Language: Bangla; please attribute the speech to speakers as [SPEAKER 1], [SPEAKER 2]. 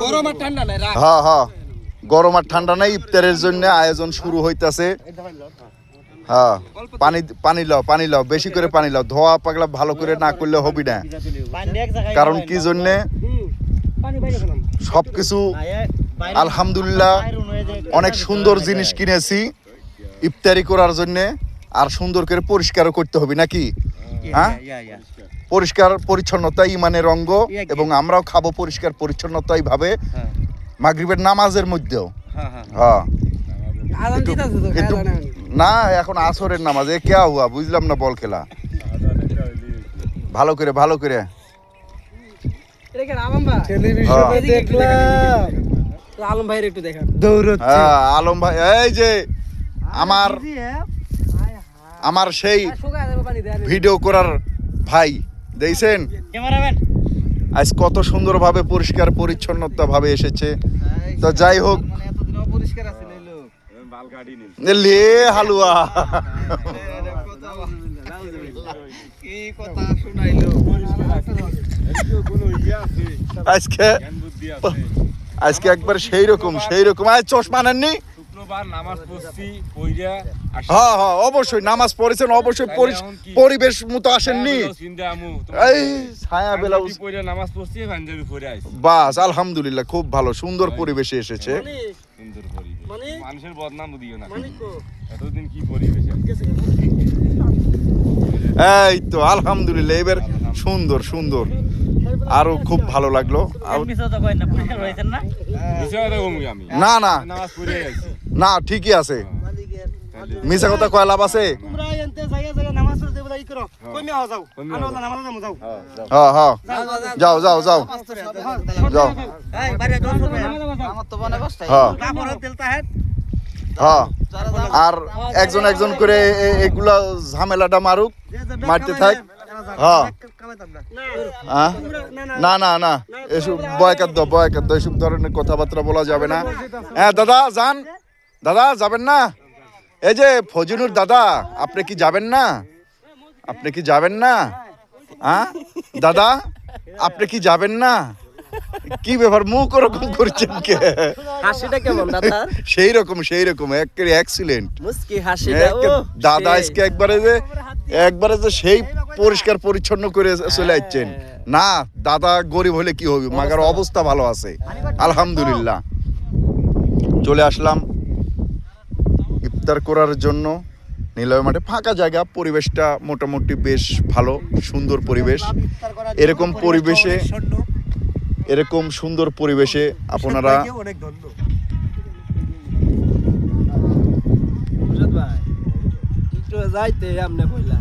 [SPEAKER 1] গরম আর ঠান্ডা নাই।
[SPEAKER 2] হ্যাঁ হ্যাঁ, গরম আর ঠান্ডা নাই, ইফতারের জন্য আয়োজন শুরু হইতাছে। হ্যাঁ, পানি লাও বেশি করে পানি লাও, ধোয়া পাগলা ভালো করে না করলে হবে না। কারণ কি জন্যে সবকিছু আলহামদুলিল্লাহ অনেক সুন্দর জিনিস কিনেছি ইফতারি করার জন্যে, আর সুন্দর করে পরিষ্কারও করতে হবে নাকি? হ্যাঁ, পরিষ্কার পরিচ্ছন্নতা ইমানের অঙ্গ, এবং আমরাও খাবো পরিষ্কার পরিচ্ছন্নতাই ভাবে মাগরিবের নামাজের মধ্যেও। হ্যাঁ একটু না, এখন আসরের নামাজ এ কে হুয়া, বুঝলাম না বল খেলা। ভালো করে
[SPEAKER 1] আলম ভাইয়ের একটু দেখা
[SPEAKER 2] আলম ভাই, এই যে আমার সেই ভিডিও করার ভাই দেখছেন আজ কত সুন্দরভাবে পরিষ্কার পরিচ্ছন্নতা ভাবে এসেছে। তো যাই হোক, লে হালুয়া আজকে একবার সেই রকম আজ চশমা নেননি। হ্যাঁ হ্যাঁ, অবশ্যই নামাজ পড়েছেন, অবশ্যই পরিবেশ মতো আসেননি। এই ছায়া ব্লাউজ বাস, আলহামদুলিল্লাহ খুব ভালো সুন্দর পরিবেশে এসেছে।
[SPEAKER 3] মানুষের বদনাম দিও না, এতদিন কি পরিবেশ।
[SPEAKER 2] এই তো আলহামদুলিল্লাহ, এবার সুন্দর আরো খুব ভালো লাগলো। না না না, ঠিকই আছে, মিছা কথা কয় লাভ আছে। হ্যাঁ হ্যাঁ, যাও হ্যাঁ, আর একজন করে এগুলা ঝামেলাটা মারুক, মারতে থাক। হ্যাঁ না এসব বয়কাত এসব ধরনের কথাবার্তা বলা যাবে না। হ্যাঁ দাদা যাবেন না? এই যে ফজনুর দাদা, আপনি কি যাবেন না? হ্যাঁ দাদা, আপনি কি যাবেন না? কি ব্যাপার, মুখ ওরকম করছেন কে?
[SPEAKER 1] হাসিটা কেমন দাদা?
[SPEAKER 2] সেই রকম একেবারে এক্সিলেন্ট
[SPEAKER 1] মুস্কি হাসিটা।
[SPEAKER 2] দাদা আজকে একবারে যে সেই পরিষ্কার পরিচ্ছন্ন করে চলে আসছেন। না দাদা গরিব হলে কি হবে, মাগার অবস্থা ভালো আছে আলহামদুলিল্লাহ। চলে আসলাম ইফতার করার জন্য নিলয় মাঠে, ফাঁকা জায়গা, পরিবেশটা মোটামুটি বেশ ভালো, সুন্দর পরিবেশ। এরকম সুন্দর পরিবেশে আপনারা
[SPEAKER 1] যাইতে আমনে কইলা